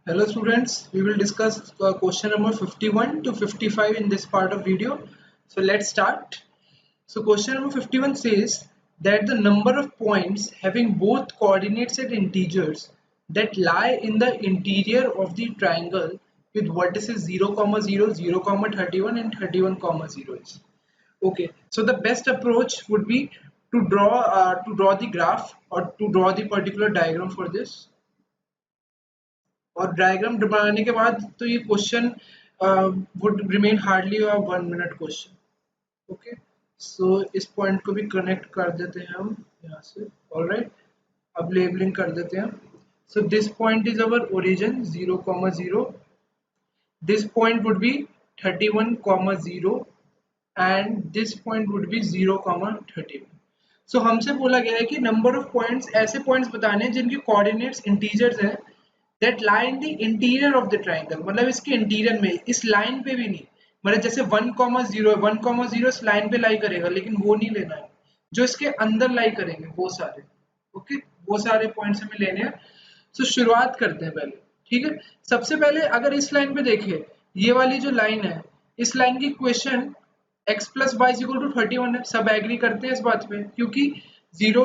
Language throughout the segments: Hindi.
Hello students, we will discuss question number 51 to 55 in this part of video. So let's start. So question number 51 says that the number of points having both coordinates and integers that lie in the interior of the triangle with vertices 0, 0, 0, 31 and 31, 0 is. Okay, so the best approach would be to draw the graph or to draw the particular diagram for this. और डायग्राम बनाने के बाद तो ये question would remain hardly 1 minute question. Okay, so इस पॉइंट को भी कनेक्ट कर देते हैं हम यहाँ से. ऑलराइट, अब लेबलिंग कर देते हैं. So this point is our origin 0, 0. This point would be 31, 0 and this point would be 0, 31. सो हमसे बोला गया है कि नंबर ऑफ पॉइंट्स, ऐसे पॉइंट्स बताने हैं जिनके कोऑर्डिनेट्स इंटीजर्स हैं that lie in the interior of the triangle. मतलब इसके इंटीरियर में, इस लाइन पे भी नहीं. मतलब जैसे 1, 0 है, 1, 0 इस लाइन पे लाई करेगा, लेकिन वो नहीं लेना है. जो इसके अंदर लाई करेंगे वो सारे. ओके, वो सारे पॉइंट्स हमें लेने हैं. तो शुरुआत करते हैं पहले. ठीक है, सबसे पहले अगर इस लाइन पे देखें, ये वाली जो लाइन है, इस लाइन की equation x plus Y equal to 31 है. सब एग्री करते हैं इस बात पे, क्योंकि 0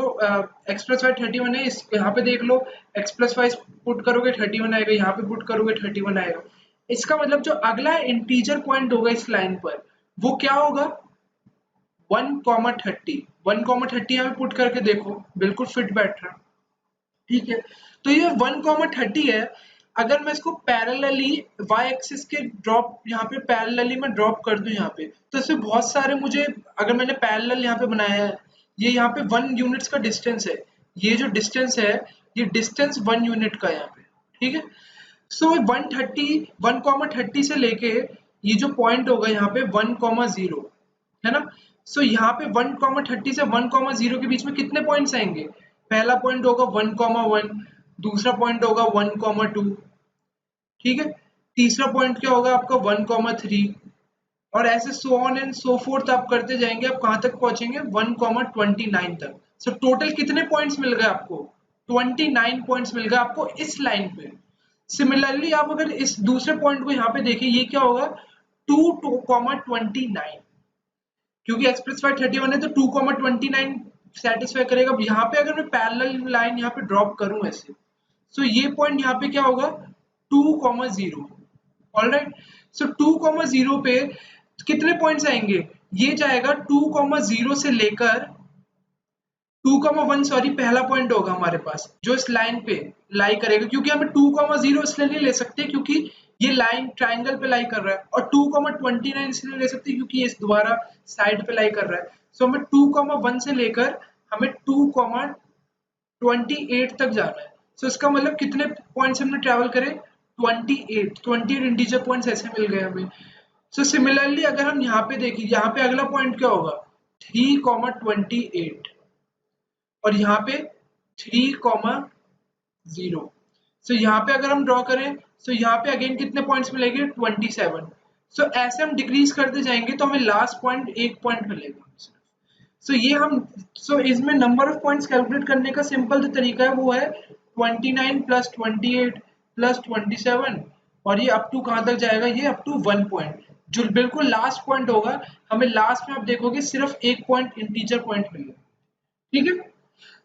x प्लस वाई 31 है. इस यहाँ पे देख लो, x प्लस वाई पुट करोगे 31 आएगा, यहाँ पे पुट करोगे 31 आएगा. इसका मतलब जो अगला इंटीजर पॉइंट होगा इस लाइन पर, वो क्या होगा? 1,30. 1,30 यहाँ पे पुट करके देखो, बिल्कुल फिट बैठ रहा. ठीक है, तो ये 1,30 है. अगर मैं इसको पैरेलली y एक्सिस के ड्रॉप यहाँ पे पैरेलली मैं ड्रॉप कर दूं यहाँ पे, तो इससे बहुत सारे मुझे, अगर मैंने पैरेलल यहाँ पे बनाया है, ये यहाँ पे 1 यूनिट्स का डिस्टेंस है. ये जो डिस्टेंस है, ये डिस्टेंस 1 यूनिट का यहाँ पे. ठीक है, सो 1,30 से लेके ये जो पॉइंट होगा यहाँ पे 1,0 है ना. सो यहाँ पे 1,30 से 1,0 के बीच में कितने पॉइंट्स आएंगे? पहला पॉइंट होगा 1,1, दूसरा पॉइंट होगा 1,2. ठीक है, तीसरा पॉइंट क्या होगा आपका? 1,3. और ऐसे so on and so fourth आप करते जाएंगे. आप कहां तक पहुंचेंगे? 1,29 तक. सो टोटल कितने पॉइंट्स मिल गए आपको? 29 पॉइंट्स मिल गए आपको इस लाइन पे. सिमिलरली आप अगर इस दूसरे पॉइंट को यहाँ पे देखिए, ये क्या होगा? 2,29, क्योंकि x प्लस वाई 31 है तो 2,29 सेटिस्फाई करेगा. यहाँ पे अगर मैं पैरेलल लाइन यहाँ पे ड्रॉप करूं ऐसे, सो ये पॉइंट यहाँ पे क्या होगा? 2,0. ऑलराइट, सो 2,0 पे कितने पॉइंट्स आएंगे? ये जाएगा 2,0 से लेकर 2,1, सॉरी, पहला पॉइंट होगा हमारे पास जो इस लाइन पे लाई करेगा, क्योंकि हमें 2,0 इसलिए नहीं ले सकते क्योंकि ये लाइन ट्राइंगल पे लाई कर रहा है, और 2,29 इसलिए ले सकते क्योंकि ये इस दोबारा साइड पे लाई कर रहा है. सो हमें 2,1 से लेकर हमें 2,28 तक जाना है. सो इसका मतलब कितने पॉइंट्स हमने ट्रेवल करे? 28 इंटीजर पॉइंट्स ऐसे मिल गए हमें. सो सिमिलरली अगर हम यहाँ पे देखें, यहाँ पे अगला पॉइंट क्या होगा? 3,28. और यहाँ पे 3,0. सो यहाँ पे अगर हम ड्रॉ करें, सो यहाँ पे अगेन कितने पॉइंट्स मिलेंगे? 27. सो ऐसे हम डिक्रीज करते जाएंगे तो हमें लास्ट पॉइंट 1 पॉइंट मिलेगा. सो ये हम, सो इसमें नंबर ऑफ पॉइंट्स कैलकुलेट करने का सिंपल जो तरीका है वो है 29 प्लस 28 प्लस 27, और ये अप टू कहाँ तक जाएगा? ये अप टू 1 पॉइंट, जो बिल्कुल लास्ट पॉइंट होगा. हमें लास्ट में आप देखोगे सिर्फ 1 पॉइंट इंटीजर पॉइंट मिलेगा. ठीक है,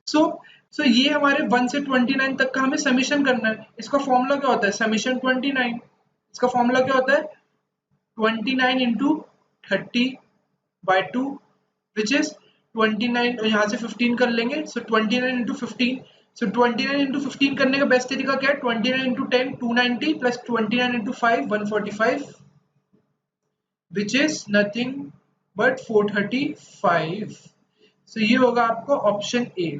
सो ये हमारे 1 से 29 तक का हमें समीशन करना है. इसका फॉर्मूला क्या होता है? समीशन 29. इसका फॉर्मूला क्या होता है? 29 इंटू 30/2 विच इज 29, और यहाँ से 15 कर लेंगे. सो 29 इंटू 15. सो 29 इंटू 15 करने का बेस्ट तरीका क्या है? 29 into 10 290 plus 29 into 5 145 which is nothing but 435. So ये होगा आपका option A.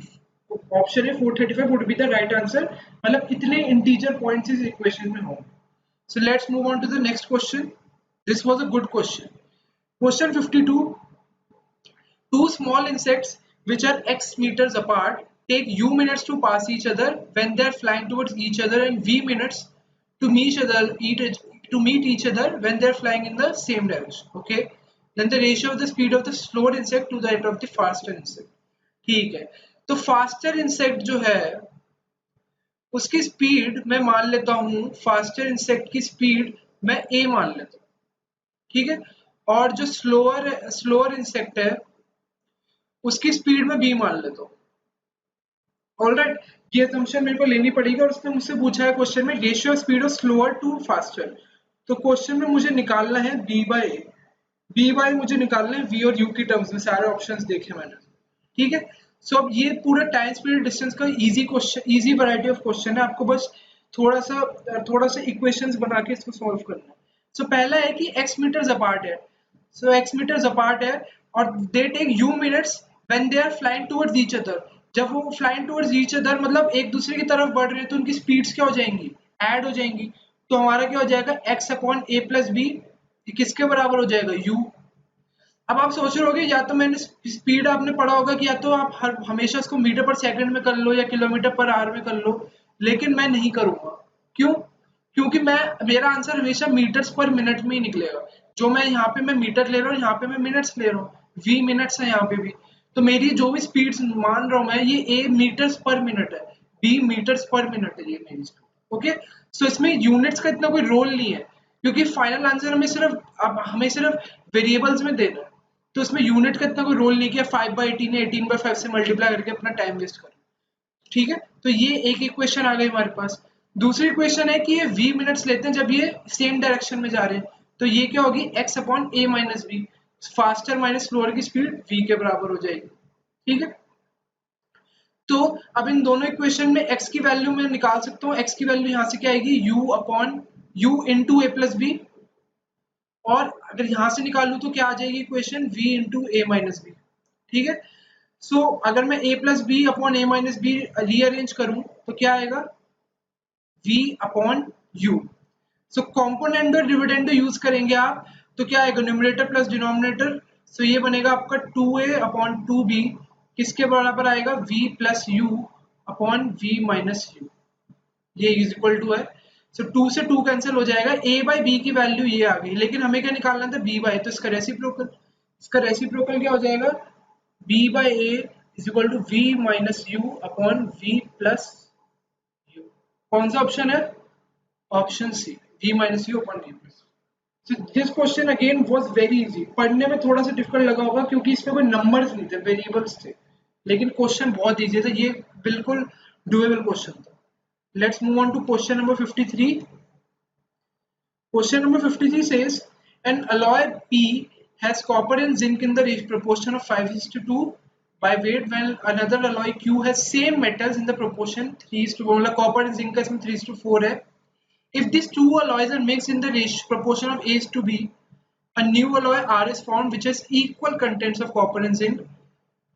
Option A 435 would be the right answer. मतलब इतने इंटीजर पॉइंट्स इस इक्वेशन में होंगे. So let's move on to the next question. This was a good question. Question 52. Two small insects which are x meters apart take u minutes to pass each other when they are flying towards each other and v minutes to meet each other when they are flying in the same direction. Okay, then the ratio of the speed of the slower insect to that of the faster insect. ठीक है, तो फास्टर इंसेक्ट जो है उसकी स्पीड मैं मान लेता हूँ, फास्टर इंसेक्ट की स्पीड मैं a मान लेता हूँ, ठीक है। और जो स्लोअर स्लोअर इंसेक्ट है उसकी स्पीड मैं b मान लेता हूँ। ऑलराइट, ये असम्पशन मेरे को लेनी पड़ेगी। और उसने मुझसे पूछा है क्वेश्चन में ratio of speed of slower to faster, तो क्वेश्चन में मुझे निकालना है b by a, b by मुझे निकालना है v और u की टर्म्स में, सारे ऑप्शंस देखे मैंने, ठीक है। सो अब ये पूरा टाइम स्पीड डिस्टेंस का easy question, easy variety of question है, आपको बस थोड़ा सा इक्वेशंस बना के इसको सॉल्व करना है। सो पहला है कि x मीटर्स अपार्ट है, सो x मीटर्स अपार्ट है और they take u minutes when they are flying towards each other. जब वो फ्लाइंग टुवर्ड्स ईच अदर मतलब एक दूसरे की तरफ बढ़ रहे हैं तो उनकी स्पीड्स क्या हो जाएंगी, ऐड हो जाएंगी। तो हमारा क्या हो जाएगा x upon a plus b, किसके बराबर हो जाएगा, u। अब आप सोच रहे होगे या तो मैंने स्पीड आपने पढ़ा होगा कि या तो आप हमेशा इसको मीटर पर सेकंड में कर लो या किलोमीटर पर आवर में कर लो, लेकिन मैं नहीं करूंगा। क्यों? क्योंकि मेरा आंसर हमेशा मीटर्स पर मिनट में ही निकलेगा। जो मैं यहाँ पे मैं मीटर ले रहा हूँ, यहाँ पे मैं मिनट्स ले रहा हूँ, v मिनट्स है यहाँ पे भी। तो मेरी जो भी स्पीड मान रहा हूँ मैं, ये a मीटर्स पर मिनट है, b मीटर्स पर मिनट है ये मेरी स्पीड। ओके, सो इसमें यूनिट्स का इतना कोई रोल नहीं है, क्योंकि फाइनल आंसर हमें सिर्फ वेरिएबल्स में देना है। तो इसमें यूनिट का इतना कोई रोल नहीं किया, 5/18 है, 18/5 से मल्टीप्लाई करके अपना टाइम वेस्ट करो, ठीक है। तो ये एक इक्वेशन आ गई हमारे पास। दूसरी इक्वेशन है कि ये v मिनट्स लेते हैं जब ये सेम डायरेक्शन में जा रहे हैं, तो ये क्या होगी, x upon a minus B, faster minus slower की स्पीड v के बराबर हो जाएगी, ठीक है। तो अब इन दोनों इक्वेशन में x की वैल्यू मैं निकाल सकता हूँ। x की वैल्यू यहाँ से क्या आएगी, u upon u into a plus B, और अगर यहां से निकालूं तो क्या आ जाएगी equation, v into a minus B, ठीक है। सो अगर मैं a plus B upon a minus B rearrange करूं तो क्या आएगा, v अपॉन u। सो कॉम्पोनेंट और डिविडेंड यूज करेंगे आप, तो क्या आएगा, न्यूमरेटर प्लस डिनोमिनेटर। सो ये बनेगा आपका 2a अपॉन 2b, किसके बराबर आएगा, v plus u upon v minus u, ये इज इक्वल टू है। सो 2 से 2 कैंसिल हो जाएगा, a बाई बी की वैल्यू ये आ गई, लेकिन हमें क्या निकालना था, b बाई, तो इसका रेसिप्रोकल क्या हो जाएगा, b by A is equal to v minus U upon v plus U. कौन सा ऑप्शन है, option C, v minus U upon v plus. So this question again was very easy, पढ़ने में थोड़ा सा डिफिकल्ट लगा होगा क्योंकि इसमें कोई नंबर्स नहीं थे, वेरिएबल्स थे, लेकिन क्वेश्चन बहुत इजी था, ये बिल्कुल डुएबल क्वेश्चन था। Let's move on to question number 53. Question number 53 says an alloy P has copper and zinc in the proportion of 5:2 by weight, when another alloy Q has same metals in the proportion 3:4, मतलब copper and zinc का इसमें 3:4 है। If these two alloys are mixed in the proportion of A:B, a new alloy R is found which has equal contents of copper and zinc,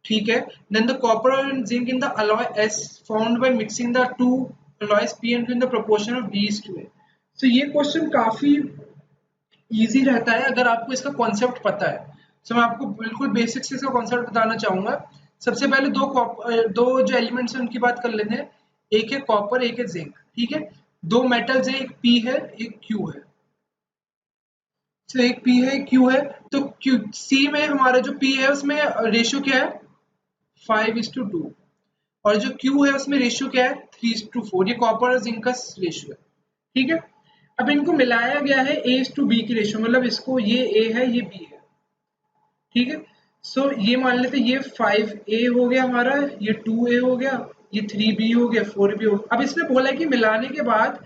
ठीक है। Then the copper and zinc in the alloy S found by mixing the two alloys P and Q in the proportion of B:A। तो ये क्वेश्चन काफी इजी रहता है अगर आपको इसका कॉन्सेप्ट पता है। तो मैं आपको बिल्कुल बेसिक से इसका कॉन्सेप्ट बताना चाहूंगा। सबसे पहले दो जो एलिमेंट्स हैं उनकी बात कर लेते हैं, एक है कॉपर, एक है जिंक, ठीक है। दो मेटल्स है, एक P है, एक Q है। तो एक P है, एक Q है, तो C में हमारा जो P है उसमें रेशियो क्या है, 5:2, और जो Q है उसमें रेशियो क्या है, 3:4। ये कॉपर और जिंक का रेशियो है, ठीक है। अब इनको मिलाया गया है A:B की रेशियो, मतलब इसको ये A है, ये B है, ठीक है। सो ये मान लेते ये 5A हो गया हमारा, ये 2A हो गया, ये 3B हो गया, 4B हो गया। अब इसने बोला है कि मिलाने के बाद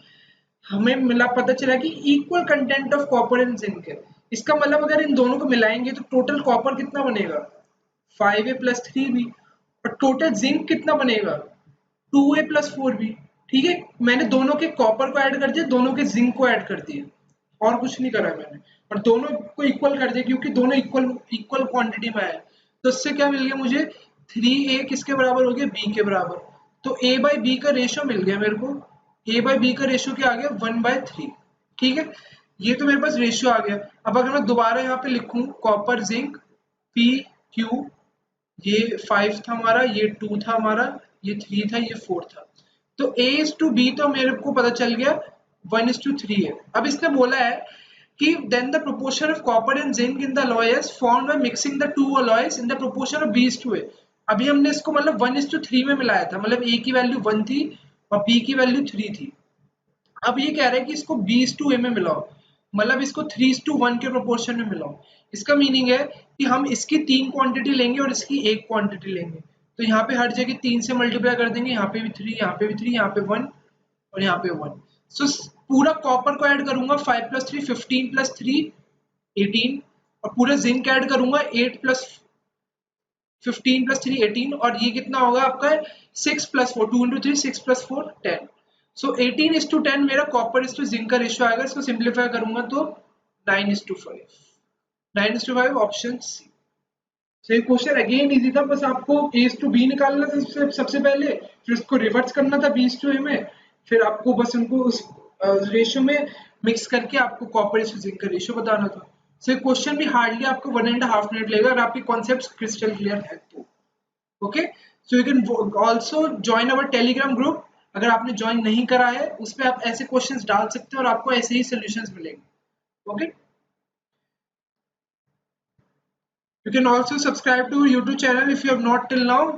हमें पता चला कि equal content of copper and zinc है। इसका मतलब अगर इन दोनों को मिलाएंगे तो टोटल कॉपर कितना बनेगा, 5A प्लस 3B, और टोटल जिंक कितना बनेगा, 2A प्लस 4B, ठीक है। मैंने दोनों के कॉपर को ऐड कर दिया, दोनों के जिंक को ऐड कर दिया, और कुछ नहीं करा मैंने, और दोनों को इक्वल कर दिया क्योंकि दोनों इक्वल क्वांटिटी में है। तो इससे क्या मिल गया मुझे, 3A किसके बराबर हो गया, B के बराबर। तो A बाई बी का रेशियो मिल गया मेरे को, A बाई बी का रेशियो क्या आ गया, 1/3, ठीक है। ये तो मेरे पास रेशियो आ गया। अब अगर मैं दोबारा यहाँ पे लिखूं, कॉपर जिंक P Q, ये 5 था हमारा, ये 2 था हमारा, ये 3 था, ये 4 था। तो A:B तो मेरे को पता चल गया 1:3 है। अब इसने बोला है कि then the proportion of copper and zinc in the alloy is formed by mixing the two alloys in the proportion of B:A। अभी हमने इसको मतलब 1:3 में मिलाया था, मतलब A की वैल्यू 1 थी और b की वैल्यू 3 थी। अब ये कह रहा है कि इसको b/a में मिलाओ, मतलब इसको 3:1 के प्रोपोर्शन में मिलाओ। इसका मीनिंग है कि हम इसकी 3 क्वांटिटी लेंगे और इसकी 1 क्वांटिटी लेंगे। तो यहाँ पे हर जगह 3 से मल्टीप्लाई कर देंगे, यहाँ पे भी 3, यहाँ पे भी 3, यहाँ पे 1 और यहाँ पे 1। सो पूरा कॉपर को ऐड करूंगा, 5 + 3 15 + 3 18, और पूरा जिंक ऐड करूंगा 8 + 15 + 3 18, और ये कितना होगा आपका 6 + 4 2 × 3 6 + 4 10। सो 18:10 मेरा कॉपर जिंक का रेशियो आएगा। इसको सिंप्लीफाई करूंगा तो 9:5 9:5 ऑप्शन सी। तो ये क्वेश्चन अगेन इजी था, बस आपको A/B निकालना था सबसे पहले, फिर उसको रिवर्स करना था B/A में, फिर आपको बस उनको उस रेशियो में मिक्स करके आपको कॉपर जिंक का रेशियो बताना था। सो ये क्वेश्चन भी हार्डली आपको 1.5 मिनट लगेगा अगर आपके कॉन्सेप्ट्स क्रिस्टल क्लियर है तो। Okay, so you can also join our Telegram group. अगर आपने ज्वाइन नहीं करा है, उस पर आप ऐसे क्वेश्चंस डाल सकते हैं और आपको ऐसे ही सोल्यूशंस मिलेंगे। Okay, you can also subscribe to YouTube channel if you have not till now,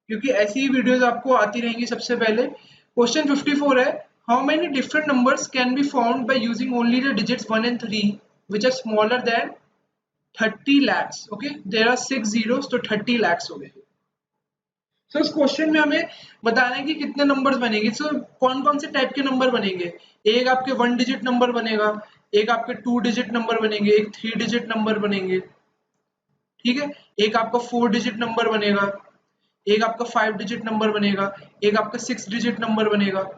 क्योंकि ऐसी ही वीडियोस आपको आती रहेंगी सबसे पहले। क्वेश्चन 54 है, how many different numbers can be found by using only the digits 1 and 3 which are smaller than 30 lakhs। Okay, there are 6 zeros, तो 30 lakhs हो गए। सो इस क्वेश्चन में हमें बताना है कि कितने नंबर्स बनेंगे। सो कौन कौन से टाइप के नंबर बनेंगे। एक आपके 1 डिजिट नंबर बनेगा, एक आपके 2 डिजिट नंबर बनेंगे, एक 3 डिजिट नंबर बनेंगे, ठीक है, एक आपका 4 डिजिट नंबर बनेगा, एक आपका 5 डिजिट नंबर बनेगा, एक आपका 6 डिजिट नंबर बनेगा,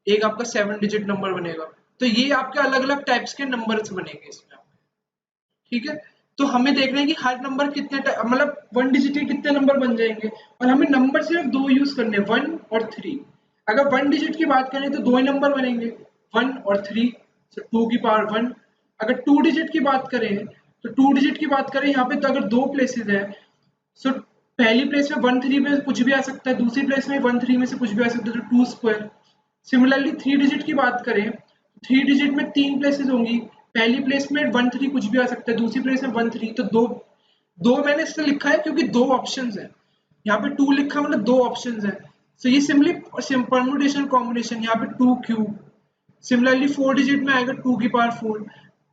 एक आपका 7 डिजिट नंबर बनेगा। तो ये आपके अलग अलग टाइप्स के नंबर्स बनेंगे इसमें, ठीक है। तो हमें देखना है कि हर नंबर कितने मतलब 1 डिजिट के कितने नंबर बन जाएंगे, और हमें नंबर सिर्फ दो यूज करने, 1 और 3। अगर 1 डिजिट की बात करें तो दो ही नंबर बनेंगे, 1 और 3, तो 2 की पावर 1। अगर 2 डिजिट की बात करें तो 2 डिजिट की बात करें यहाँ पे, तो अगर दो प्लेसेस है, सो पहली प्लेस में 1 3 में कुछ भी आ सकता है, दूसरी प्लेस में 1 3 में से कुछ भी आ सकता है, तो 2 स्क्वायर। सिमिलरली 3 डिजिट की बात करें, 3 डिजिट में 3 प्लेसेस होंगी, पहली प्लेस में 1 3 कुछ भी आ सकता है, दूसरी प्लेस में 1 3, तो दो दो मैंने इसलिए लिखा है क्योंकि दो ऑप्शंस हैं। यहाँ पे 2 लिखा मतलब दो ऑप्शंस हैं। सो ये सिंपली परम्यूटेशन कॉम्बिनेशन, यहाँ पे 2 क्यूब। सिमिलरली 4 डिजिट में आएगा 2 की पावर 4,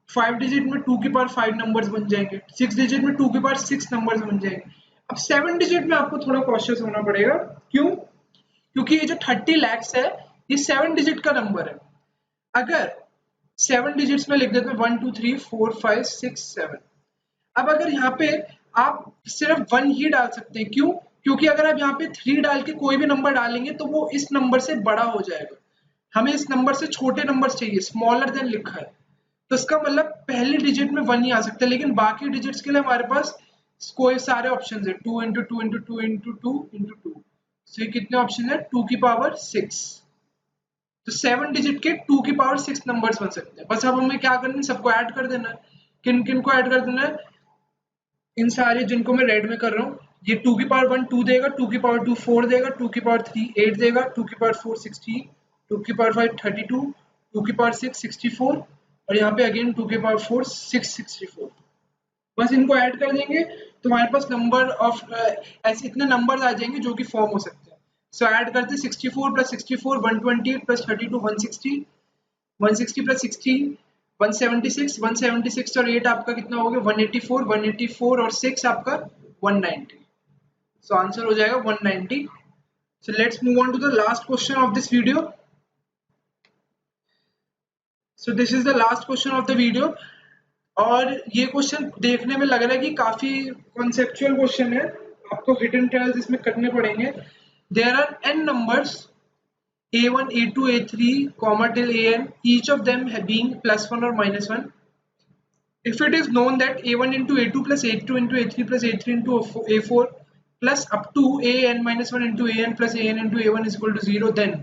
5 डिजिट में 2 की पावर 5 नंबर्स बन जाएंगे, 6 डिजिट में 2 की पावर 6 नंबर्स बन जाएंगे। अब 7 डिजिट में आपको थोड़ा कॉशियस होना पड़ेगा। क्यों? क्योंकि ये जो 30 lakhs है, ये 7 डिजिट का नंबर है। अगर 7 डिजिट्स में लिख देते हैं 1 2 3 4 5 6 7। अब अगर यहाँ पे आप सिर्फ 1 ही डाल सकते हैं, क्यों? क्योंकि अगर आप यहाँ पे 3 डाल के कोई भी नंबर डालेंगे तो वो इस नंबर से बड़ा हो जाएगा। हमें इस नंबर से छोटे नंबर चाहिए, स्मॉलर देन लिखा है, तो इसका मतलब पहली डिजिट में 1 ही आ सकता है, लेकिन बाकी डिजिट्स के लिए हमारे पास कोई सारे ऑप्शन है, 2 × 2 × 2 × 2 × 2। तो ये कितने ऑप्शन है, 2 की पावर 6। तो 7 डिजिट के 2 की पावर 6 नंबर्स बन सकते हैं। बस अब हमें क्या करना है, सबको ऐड कर देना है। किन किन को ऐड कर देना है, इन सारे जिनको मैं रेड में कर रहा हूँ। ये 2 की पावर 1 2 देगा, 2 की पावर 2 4 देगा, 2 की पावर 3 8 देगा, 2 की पावर 4 16, 2 की पावर 5 32, 2 की पावर 6 64, और यहाँ पे अगेन 2 की पावर 4 6 64। बस इनको ऐड कर देंगे तो हमारे पास नंबर ऑफ ऐसे इतने नंबर आ जाएंगे जो कि फॉर्म हो सकते हैं। सो ऐड करते 64 + 64 128 + 32 160, 160 + 16 176, 176 और 8 आपका कितना हो गया 184, 184 और 6 आपका 190। सो आंसर हो जाएगा 190। So let's move on to the last question of this video. So this is the last question of the video, और ये क्वेश्चन देखने में लग रहा है कि काफी कॉन्सेप्चुअल क्वेश्चन है, आपको हिडन ट्रायल्स इसमें करने पड़ेंगे। There are n numbers a1 a2 a3 comma till an, each of them being +1 or -1. If it is known that a1 into a2 plus a2 into a3 plus a3 into a4 plus up to an-1 into an plus an into a1 is equal to 0, then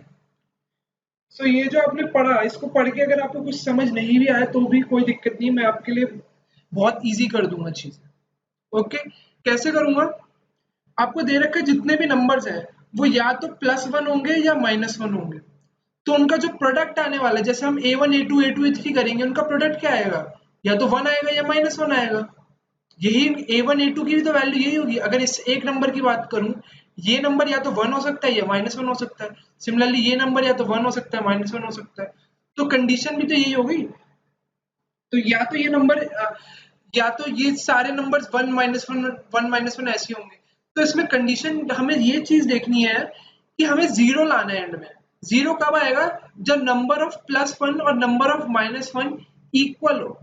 सो ये जो आपने पढ़ा, इसको पढ़ के अगर आपको कुछ समझ नहीं भी आया तो भी कोई दिक्कत नहीं, मैं आपके लिए बहुत इजी कर दूंगा चीजें। ओके, कैसे करूंगा, आपको दे रखा है जितने भी नंबर्स हैं वो या तो +1 होंगे या -1 होंगे, तो उनका जो प्रोडक्ट आने वाला है, जैसे हम a1 a2 a2 a3 करेंगे, उनका प्रोडक्ट क्या आएगा, या तो 1 आएगा या -1 आएगा। यही a1 a2 की भी तो वैल्यू यही होगी। अगर इस एक नंबर की बात करूं, ये नंबर या तो 1 हो सकता है या -1 हो सकता है। सिमिलरली ये नंबर या तो 1 हो सकता है, -1 हो सकता है। तो कंडीशन भी तो यही हो गई। तो या तो ये नंबर या तो ये सारे नंबर्स 1 -1 1 -1 ऐसे होंगे। तो इसमें कंडीशन हमें ये चीज देखनी है कि हमें जीरो लाना है एंड में। जीरो कब आएगा? जब नंबर ऑफ +1 और नंबर ऑफ -1 इक्वल हो।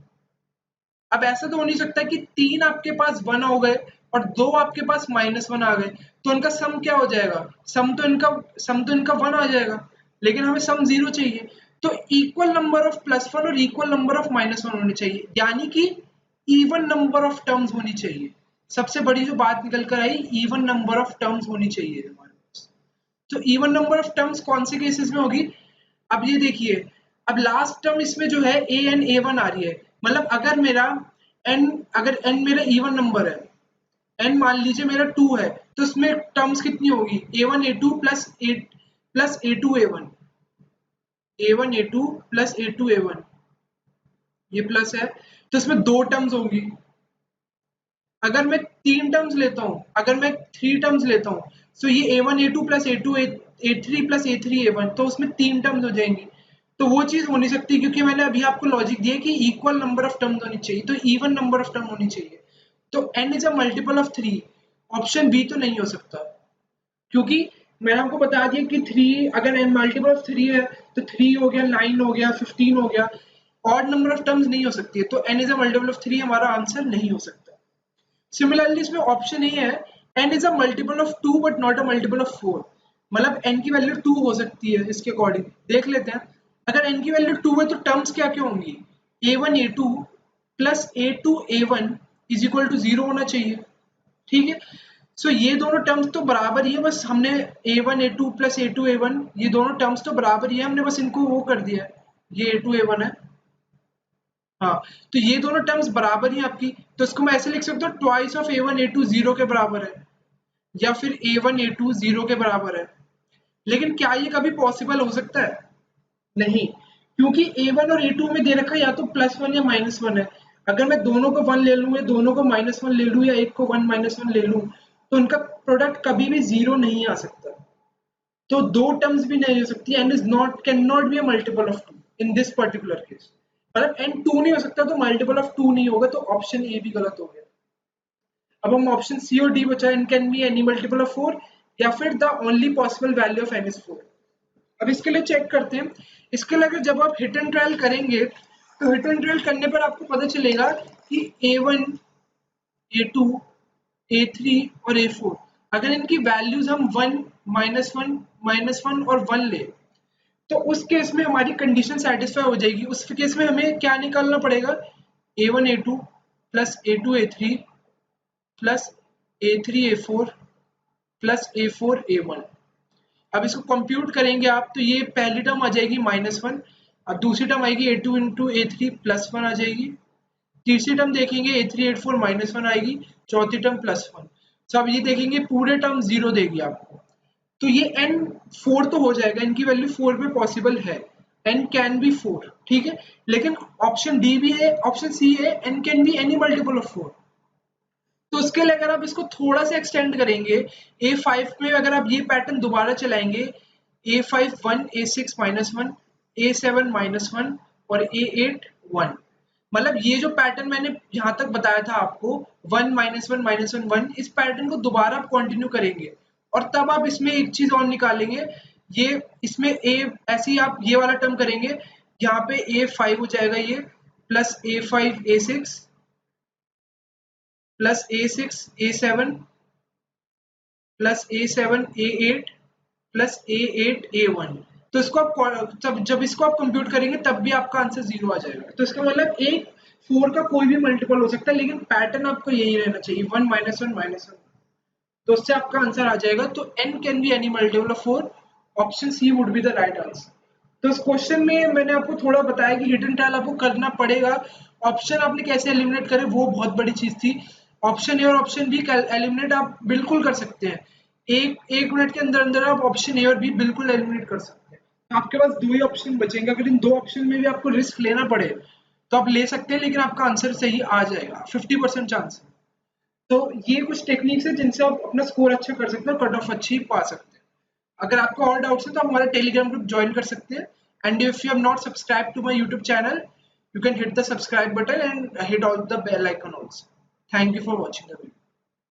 अब ऐसा तो हो नहीं सकता कि 3 आपके पास 1 हो गए और 2 आपके पास -1 आ गए, तो उनका सम क्या हो जाएगा? सम तो इनका 1 आ जाएगा, लेकिन हमें सम 0 चाहिए। तो इक्वल नंबर ऑफ +1 और इक्वल नंबर ऑफ -1 होने चाहिए, यानी कि इवन नंबर ऑफ टर्म्स होनी चाहिए। सबसे बड़ी जो बात निकल कर आई, इवन नंबर ऑफ टर्म्स होनी चाहिए हमारे पास। तो इवन नंबर ऑफ टर्म्स कौन से केसेस में होगी? अब ये देखिए, अब लास्ट टर्म इसमें जो है an a1 आ रही है, मतलब अगर n मेरा इवन नंबर है, n मान लीजिए मेरा 2 है, तो इसमें टर्म्स कितनी होगी? a1 a2 plus a2 a1, a1 a2 plus a2 a1, ये प्लस है, तो इसमें 2 टर्म्स होंगी। अगर मैं 3 टर्म्स लेता हूँ, अगर मैं 3 टर्म्स लेता हूँ, तो ये a1 a2 plus a2 a3 plus a3 a1, तो उसमें 3 टर्म्स हो जाएंगी। तो वो चीज हो नहीं सकती, क्योंकि मैंने अभी आपको लॉजिक दिया कि इक्वल नंबर ऑफ टर्म्स होनी चाहिए, तो इवन नंबर ऑफ टर्म होनी चाहिए। तो n is a multiple of 3, option B तो नहीं हो सकता, क्योंकि मैंने आपको बता दिया कि 3, अगर n मल्टीपल ऑफ 3 है तो 3 हो गया, 9 हो गया, 15 हो गया, ऑड नंबर ऑफ टर्म्स नहीं हो सकती है, तो n is a multiple of 3 हमारा आंसर नहीं हो सकता। सिमिलरली इसमें ऑप्शन ए है, n is a multiple of 2 but not a multiple of 4, मतलब n की वैल्यू 2 हो सकती है। इसके अकॉर्डिंग देख लेते हैं, अगर n की वैल्यू 2 है तो टर्म्स क्या क्या होंगी? a1 a2 plus a2 a1 is equal to 0 होना चाहिए, ठीक है। सो ये दोनों टर्म्स तो बराबर ही है, बस हमने a1 a2 plus a2 a1, ये दोनों टर्म्स तो बराबर ही है, हमने बस इनको वो कर दिया है, ये a2 a1 है। हाँ, तो ये दोनों टर्म्स बराबर ही आपकी, तो इसको मैं ऐसे लिख सकता हूँ, ट्वाइस ऑफ a1 a2 0 के बराबर है, या फिर a1 a2 0 के बराबर है। लेकिन क्या ये कभी पॉसिबल हो सकता है? नहीं, क्योंकि a1 और a2 में दे रखा है या तो +1 या -1 है। अगर मैं दोनों को 1 ले लूं या दोनों को -1 ले लूं या एक को 1 -1 ले लूं, तो उनका प्रोडक्ट कभी भी 0 नहीं आ सकता। तो दो टर्म्स भी नहीं हो सकती, and is not can not be a multiple of 2 in this particular case. मतलब n 2 नहीं हो सकता तो मल्टीपल ऑफ 2 नहीं होगा, तो ऑप्शन ए भी गलत हो गया। अब हम ऑप्शन सी और डी बचा, n can be any multiple of 4, या फिर the only possible value of n is 4। अब इसके लिए चेक करते हैं। इसके लिए अगर जब आप हिट एंड ट्रायल करेंगे, तो हिट एंड ट्रायल करने पर आपको पता चलेगा कि a1 a2 a3 और a4, अगर इनकी वैल्यूज हम 1 -1 और 1 ले, तो उस केस में हमारी कंडीशन सेटिस्फाई हो जाएगी। उस केस में हमें क्या निकालना पड़ेगा? a1 a2 plus a2 a3 plus a3 a4 plus a4 a1। अब इसको कंप्यूट करेंगे आप, तो ये पहली टर्म आ जाएगी -1, और दूसरी टर्म आएगी a2 इंटू a3 +1 आ जाएगी। तीसरी टर्म देखेंगे a3 a4 -1 आएगी, चौथी टर्म +1। तो अब ये देखेंगे पूरे टर्म 0 देगी आपको, तो ये n 4 तो हो जाएगा, इनकी वैल्यू 4 पे पॉसिबल है, n कैन बी 4, ठीक है। लेकिन ऑप्शन डी भी है, ऑप्शन सी है, n can be any multiple of 4। तो उसके लिए अगर आप इसको थोड़ा सा एक्सटेंड करेंगे, A5 में अगर आप ये पैटर्न दोबारा चलाएंगे, A5 1, A6 -1, A7 -1 और A8 1, मतलब ये जो पैटर्न मैंने यहाँ तक बताया था आपको, 1 -1 -1 1, इस पैटर्न को दोबारा आप कंटिन्यू करेंगे, और तब आप इसमें एक चीज और निकालेंगे। ये इसमें ऐसे ही आप ये वाला टर्म करेंगे, यहाँ पे A5 हो जाएगा ये, plus A5 A6 plus A6 A7 plus A7 A8 plus A8 A1। तो इसको आप जब इसको आप कंप्यूट करेंगे तब भी आपका आंसर 0 आ जाएगा। तो इसका मतलब एक 4 का कोई भी मल्टीपल हो सकता है, लेकिन पैटर्न आपको यही रहना चाहिए, 1 -1 -1, तो उससे आपका आंसर आ जाएगा। तो n can be any multiple of 4, option C would be the right answer. तो इस क्वेश्चन में मैंने आपको थोड़ा बताया कि हिडन ट्रायल आपको करना पड़ेगा। ऑप्शन आपने कैसे एलिमिनेट करे, वो बहुत बड़ी चीज थी। ऑप्शन ए और ऑप्शन बी का एलिमिनेट आप बिल्कुल कर सकते हैं, एक मिनट के अंदर अंदर आप ऑप्शन ए और बी बिल्कुल एलिमिनेट कर सकते हैं। आपके पास दो ही ऑप्शन बचेंगे, अगर इन दो ऑप्शन में भी आपको रिस्क लेना पड़े तो आप ले सकते हैं, लेकिन आपका आंसर सही आ जाएगा, 50% चांस है। तो ये कुछ टेक्निक्स है जिनसे आप अपना स्कोर अच्छा कर सकते हैं और कट ऑफ अच्छी पा सकते हैं। अगर आपको और डाउट्स है तो आप हमारे टेलीग्राम ग्रुप ज्वाइन कर सकते हैं। And if you have not subscribe to my YouTube channel, you can hit the subscribe button and hit all the bell icon also. Thank you for watching the video.